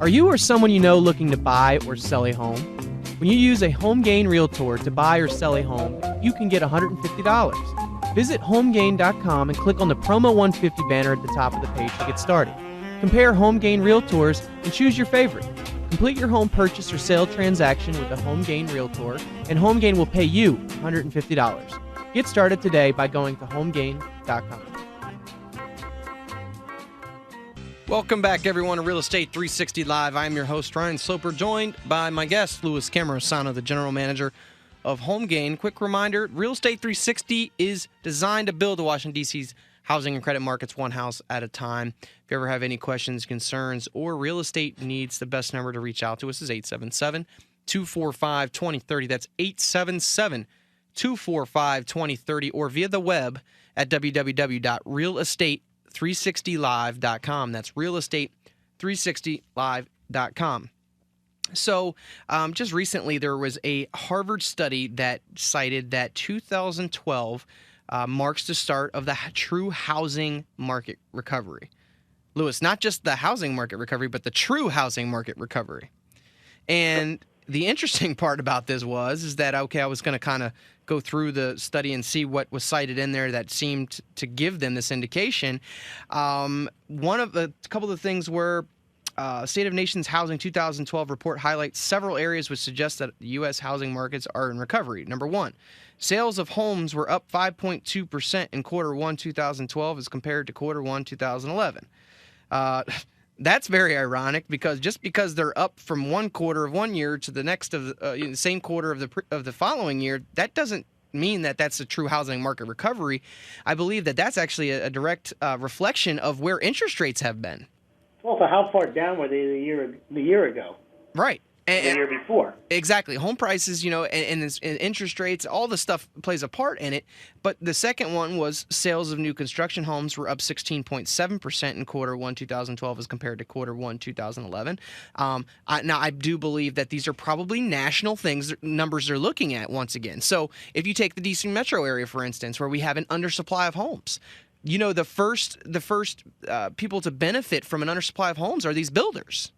Are you or someone you know looking to buy or sell a home? When you use a HomeGain Realtor to buy or sell a home, you can get $150. Visit HomeGain.com and click on the Promo 150 banner at the top of the page to get started. Compare HomeGain Realtors and choose your favorite. Complete your home purchase or sale transaction with a HomeGain Realtor, and HomeGain will pay you $150. Get started today by going to HomeGain.com. Welcome back, everyone, to Real Estate 360 Live. I'm your host, Ryan Sloper, joined by my guest, Cammarosano, the general manager of HomeGain. Quick reminder, Real Estate 360 is designed to build the Washington, D.C.'s housing and credit markets one house at a time. If you ever have any questions, concerns, or real estate needs, the best number to reach out to us is 877-245-2030. That's 877-245-2030, or via the web at www.realestate360live.com. That's realestate360live.com. So just recently there was a Harvard study that cited that 2012 marks the start of the true housing market recovery. Lewis, not just the housing market recovery, but the true housing market recovery. And the interesting part about this is that, I was going to kind of go through the study and see what was cited in there that seemed to give them this indication. A couple of the things were State of Nations Housing 2012 report highlights several areas which suggest that U.S. housing markets are in recovery. Number one, sales of homes were up 5.2% in quarter one 2012 as compared to quarter one 2011. That's very ironic because just because they're up from one quarter of one year to the next of the same quarter of the following year, that doesn't mean that that's a true housing market recovery. I believe that that's actually a direct reflection of where interest rates have been. Well, so how far down were they the year ago? Right. And the year before. Exactly. Home prices, and interest rates, all the stuff plays a part in it. But the second one was sales of new construction homes were up 16.7% in quarter one 2012 as compared to quarter one 2011. Now, I do believe that these are probably national numbers they're looking at once again. So if you take the D.C. metro area, for instance, where we have an undersupply of homes, the first people to benefit from an undersupply of homes are these builders.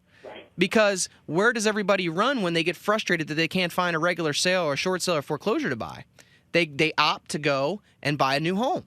Because where does everybody run when they get frustrated that they can't find a regular sale or a short sale or foreclosure to buy? They opt to go and buy a new home.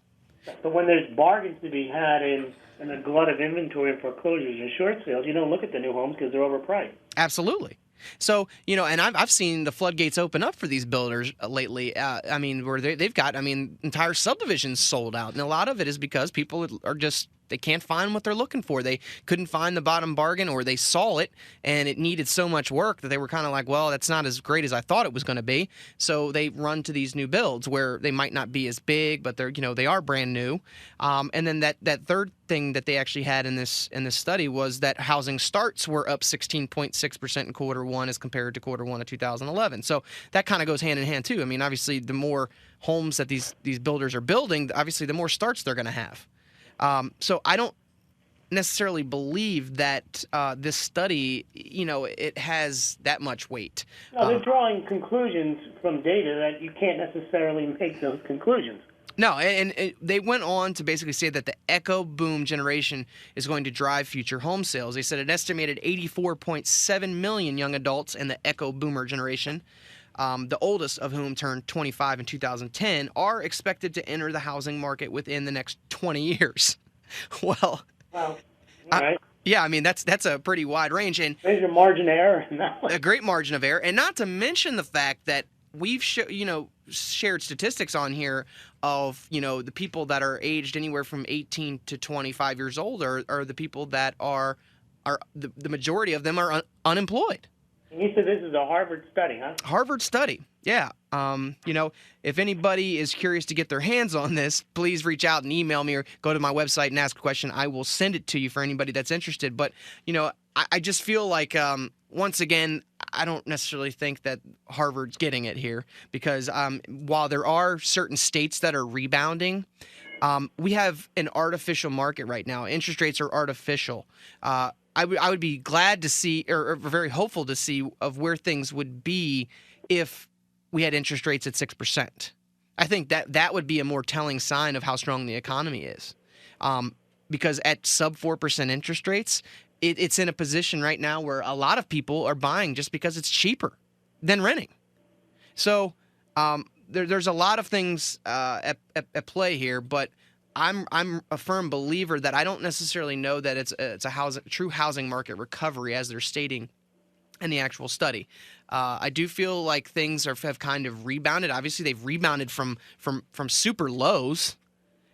But when there's bargains to be had in a glut of inventory and foreclosures and short sales, you don't look at the new homes because they're overpriced. Absolutely. So, and I've seen the floodgates open up for these builders lately. Where they've got, entire subdivisions sold out. And a lot of it is because people are just, they can't find what they're looking for. They couldn't find the bottom bargain, or they saw it and it needed so much work that they were kind of like, well, that's not as great as I thought it was going to be. So they run to these new builds where they might not be as big, but they're, they are brand new. And then that third thing that they actually had in this study was that housing starts were up 16.6% in quarter one as compared to quarter one of 2011. So that kind of goes hand in hand too. Obviously the more homes that these builders are building, obviously the more starts they're going to have. So I don't necessarily believe that this study, it has that much weight. No, they're drawing conclusions from data that you can't necessarily make those conclusions. No, and they went on to basically say that the echo boom generation is going to drive future home sales. They said an estimated 84.7 million young adults in the echo boomer generation, the oldest of whom turned 25 in 2010, are expected to enter the housing market within the next 20 years. Well, all right. That's a pretty wide range. And there's your margin of error in that one. A great margin of error. And not to mention the fact that we've shared statistics on here of, the people that are aged anywhere from 18 to 25 years old are the people that are the majority of them are unemployed. And you said this is a Harvard study, huh? Harvard study, yeah. If anybody is curious to get their hands on this, please reach out and email me or go to my website and ask a question. I will send it to you for anybody that's interested. But, I just feel like, once again, I don't necessarily think that Harvard's getting it here because while there are certain states that are rebounding, we have an artificial market right now. Interest rates are artificial. I would be glad to see, or very hopeful to see, of where things would be if we had interest rates at 6%. I think that would be a more telling sign of how strong the economy is. because at sub 4% interest rates, it's in a position right now where a lot of people are buying just because it's cheaper than renting. So there's a lot of things at play here, but I'm a firm believer that I don't necessarily know that it's a true housing market recovery as they're stating in the actual study. I do feel like things have kind of rebounded. Obviously, they've rebounded from super lows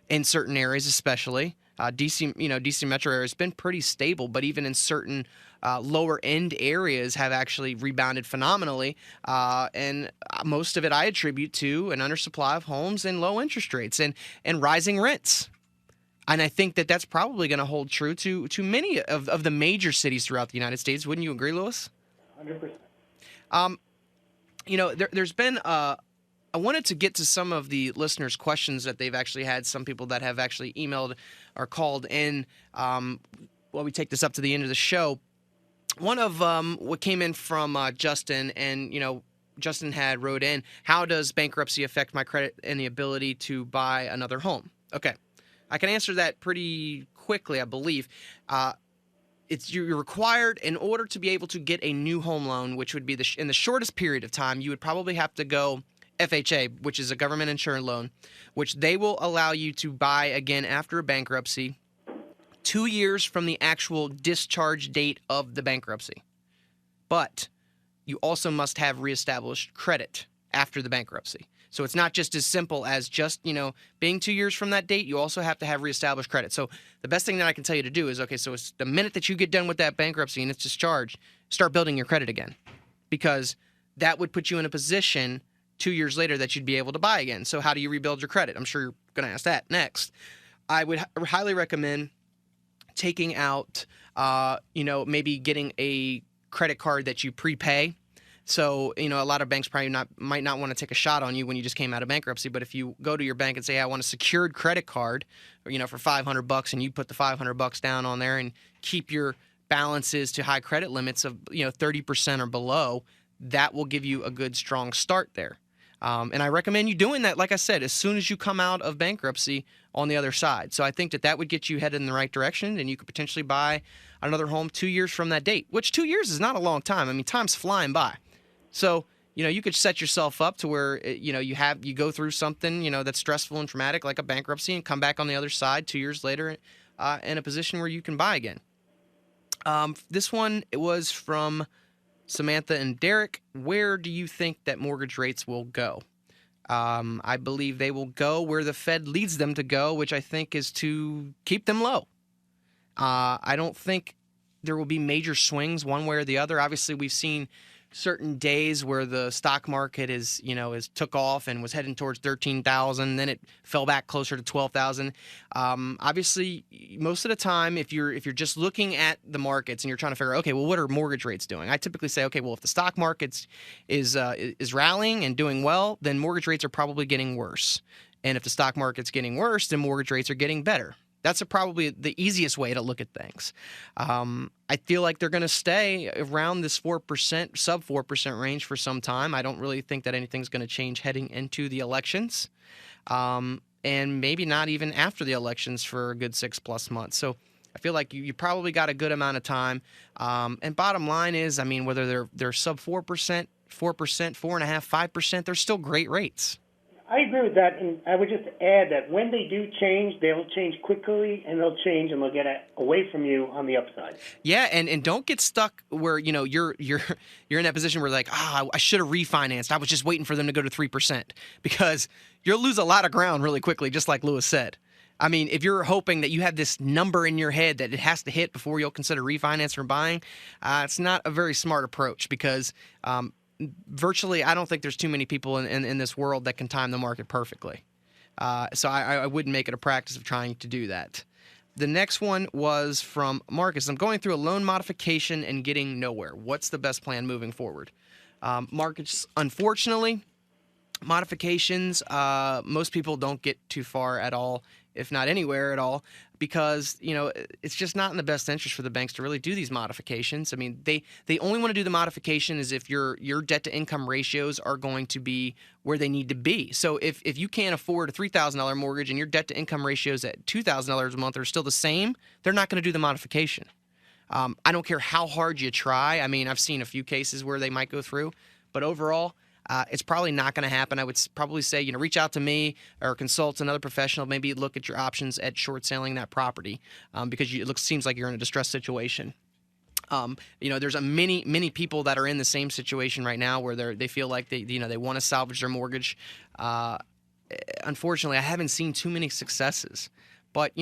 in certain areas, especially DC metro area has been pretty stable, but even in certain lower end areas have actually rebounded phenomenally. And most of it I attribute to an undersupply of homes and low interest rates and rising rents. And I think that that's probably going to hold true to many of the major cities throughout the United States. Wouldn't you agree, Lewis? 100%. There's been I wanted to get to some of the listeners' questions that they've actually had. Some people that have actually emailed or called in while we take this up to the end of the show. One of what came in from Justin, and Justin had wrote in, how does bankruptcy affect my credit and the ability to buy another home? Okay, I can answer that pretty quickly, I believe. You're required, in order to be able to get a new home loan, which would be in the shortest period of time, you would probably have to go FHA, which is a government insured loan, which they will allow you to buy again after a bankruptcy 2 years from the actual discharge date of the bankruptcy. But you also must have reestablished credit after the bankruptcy. So it's not just as simple as just, being 2 years from that date. You also have to have reestablished credit. So the best thing that I can tell you to do is, so it's the minute that you get done with that bankruptcy and it's discharged, start building your credit again, because that would put you in a position 2 years later that you'd be able to buy again. So how do you rebuild your credit? I'm sure you're going to ask that next. I would highly recommend taking out, maybe getting a credit card that you prepay. So, a lot of banks probably might not want to take a shot on you when you just came out of bankruptcy. But if you go to your bank and say, I want a secured credit card, for $500, and you put the $500 down on there and keep your balances to high credit limits of, 30% or below, that will give you a good, strong start there. And I recommend you doing that, like I said, as soon as you come out of bankruptcy on the other side. So I think that would get you headed in the right direction, and you could potentially buy another home 2 years from that date, which 2 years is not a long time. I mean, time's flying by. So, you could set yourself up to where, you go through something, that's stressful and traumatic, like a bankruptcy, and come back on the other side 2 years later in a position where you can buy again. This one, it was from Samantha and Derek. Where do you think that mortgage rates will go? I believe they will go where the Fed leads them to go, which I think is to keep them low. I don't think there will be major swings one way or the other. Obviously, we've seen certain days where the stock market is took off and was heading towards 13,000, then it fell back closer to 12,000. Obviously, most of the time, if you're just looking at the markets and you're trying to figure out, okay, well, what are mortgage rates doing? I typically say, okay, well, if the stock market's is rallying and doing well, then mortgage rates are probably getting worse. And if the stock market's getting worse, then mortgage rates are getting better. That's probably the easiest way to look at things. I feel like they're going to stay around this 4%, sub 4% range for some time. I don't really think that anything's going to change heading into the elections, and maybe not even after the elections for a good 6+ months. So I feel like you probably got a good amount of time. And bottom line is, I mean, whether they're sub 4%, 4%, 4.5%, 5%, they're still great rates. I agree with that, and I would just add that when they do change, they'll change quickly, and they'll change, and they'll get away from you on the upside. Yeah, and don't get stuck where you're in that position where like, I should have refinanced. I was just waiting for them to go to 3%, because you'll lose a lot of ground really quickly, just like Lewis said. I mean, if you're hoping that you have this number in your head that it has to hit before you'll consider refinance or buying, it's not a very smart approach, because virtually, I don't think there's too many people in this world that can time the market perfectly. So I wouldn't make it a practice of trying to do that. The next one was from Marcus. I'm going through a loan modification and getting nowhere. What's the best plan moving forward? Marcus, unfortunately, modifications, most people don't get too far at all, if not anywhere at all, because, it's just not in the best interest for the banks to really do these modifications. I mean, they only want to do the modification is if your debt to income ratios are going to be where they need to be. So if you can't afford a $3,000 mortgage and your debt to income ratios at $2,000 a month are still the same, they're not going to do the modification. I don't care how hard you try. I mean, I've seen a few cases where they might go through, but overall, it's probably not going to happen. I would probably say, reach out to me or consult another professional. Maybe look at your options at short selling that property because seems like you're in a distressed situation. There's many people that are in the same situation right now where they feel like they want to salvage their mortgage. Unfortunately, I haven't seen too many successes, but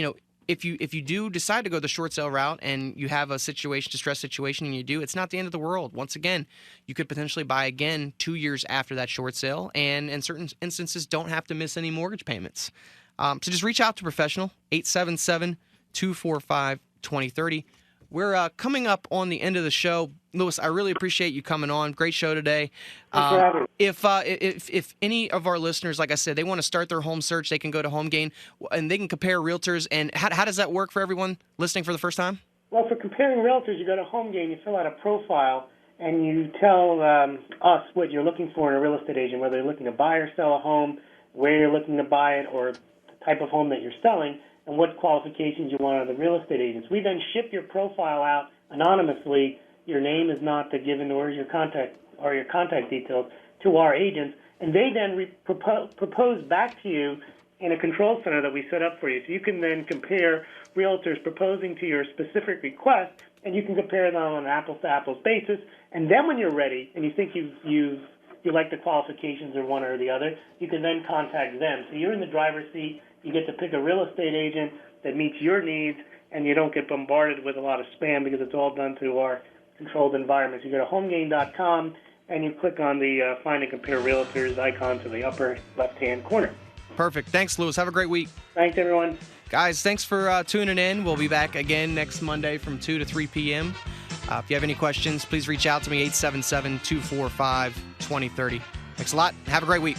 if you do decide to go the short sale route and you have a distressed situation, and you do, it's not the end of the world. Once again, you could potentially buy again 2 years after that short sale, and in certain instances, don't have to miss any mortgage payments. So just reach out to a professional, 877-245-2030. We're coming up on the end of the show. Louis, I really appreciate you coming on. Great show today. Thanks for having me. If any of our listeners, like I said, they want to start their home search, they can go to HomeGain and they can compare realtors. And how does that work for everyone listening for the first time? Well, for comparing realtors, you go to HomeGain, you fill out a profile, and you tell us what you're looking for in a real estate agent, whether you're looking to buy or sell a home, where you're looking to buy it, or the type of home that you're selling, and what qualifications you want out of the real estate agents. We then ship your profile out anonymously. Your name is not given or your contact details to our agents, and they then propose back to you in a control center that we set up for you. So you can then compare realtors proposing to your specific request, and you can compare them on an apples-to-apples basis. And then when you're ready and you think you like the qualifications or one or the other, you can then contact them. So you're in the driver's seat. You get to pick a real estate agent that meets your needs, and you don't get bombarded with a lot of spam because it's all done through our controlled environments. You go to homegain.com, and you click on the Find and Compare Realtors icon to the upper left-hand corner. Perfect. Thanks, Louis. Have a great week. Thanks, everyone. Guys, thanks for tuning in. We'll be back again next Monday from 2 to 3 p.m. If you have any questions, please reach out to me, 877-245-2030. Thanks a lot. Have a great week.